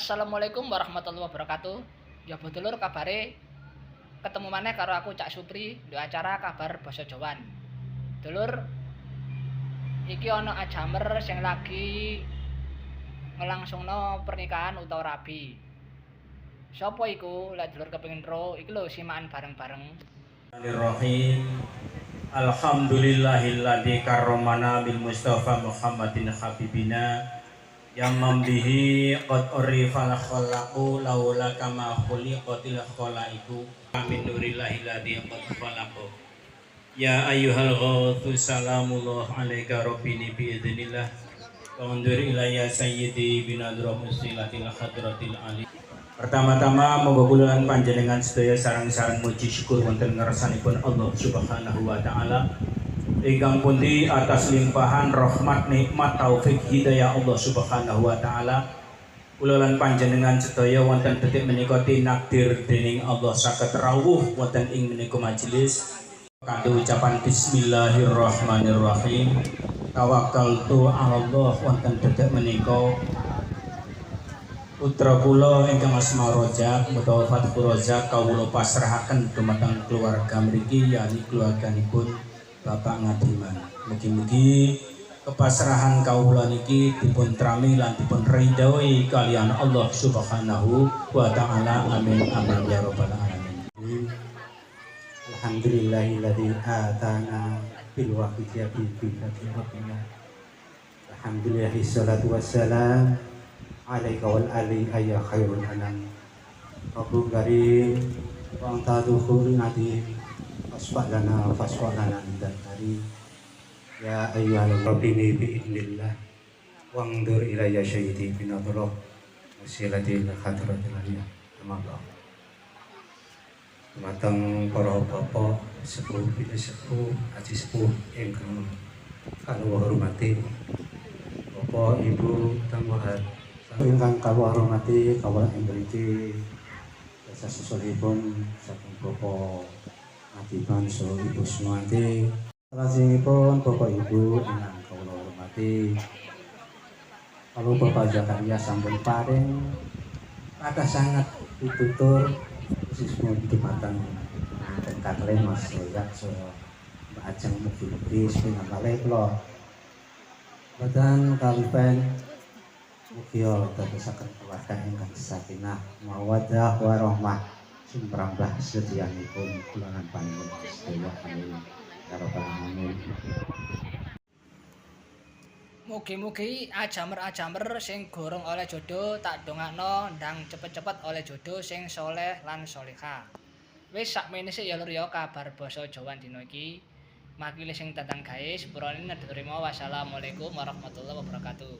Assalamualaikum warahmatullahi wabarakatuh. Ya dulur kabare ketemu maneh karo aku Cak Supri di acara kabar basa Jawan. Dulur, iki ana ajamer sing lagi ngelangsungno pernikahan utawa rabi. Sopo iku? Lek dulur kepengin ro, iki lho simakan bareng-bareng. Bismillahirrahmanirrahim. Alhamdulillahilladzi karramana bil Mustafa Muhammadin habibina yang membihi qad urifal khalaqu laula kama khuliqatil khalaiqu min nurillahilladzi qad khalaqu. Ya ayyuhal ghawthu salamullah alaika rabbini bi idznillah wa undur ilayya sayyidi binadra musilatil hadratil ali. Pertama-tama moga kula panjenengan sedaya sareng-sareng muji syukur wonten ngarsanipun Allah Subhanahu wa taala. Ingkang pundi atas limpahan rahmat nikmat taufik hidayah Allah Subhanahu wa taala. Kula lan panjenengan sedaya wonten detik menika tinakdir dening Allah saged rawuh wonten ing menika majelis kanthi ucapan bismillahirrahmanirrahim. Tawakkaltu 'ala Allah wonten detik menika putra kula ingkang asma Rojak utawa Fathu Rojak kawula pasrahaken dumateng keluarga mriki yakni keluarganipun Bapak Ngadiman. Mugi-mugi kepasrahan kawula niki dipun trami lan dipun ridhoi kalian Allah Subhanahu wa taala. Amin amin ya rabbal alamin. Alhamdulillahilladzi atana bil wahyi bi rabbina. Alhamdulillahi salatu wassalam alaika wal ali ayya khairul anam. Rabbul karim wa anta dukhulun nadim fasfa'lana fasfa'lana indan karim. Ya ayyuhal rabbini bi idnillah wangdur ilayya syahidi binadrah wasilatil hadratil aliyah. Amallah matang para bapak sepuh bini sepuh haji sepuh ingkang kawula hormati, bapak ibu tamuhat ingkang kawula hormati, kawula mriki sasusahipun saking Bapak Ngadiman saha Ibu Sumanti. Salajengipun Bapak Ibu ingkang kawula hormati, kalau Bapak Zakaria sampun paring kathah sanget pitutur khususipun dumateng kathah Mas Rojak saha Mbak Ajeng mugi-mugi pinanggale kula boten kalipen mugi dadosaken keluarga ingkang sakinah mawaddah warahmah sumrambah sedianipun kula lan panjenengan sedaya. Amin ya rabbal alamin. Mugi-mugi ajamer-ajamer sing gorong oleh jodoh tak dongakno ndang cepet-cepet oleh jodoh sing soleh lan solehah. Wis sakmene sik ya lur ya kabar basa Jawan dina iki. Makile sing datang gawe sepurane nedherima. Wassalamualaikum warahmatullahi wabarakatuh.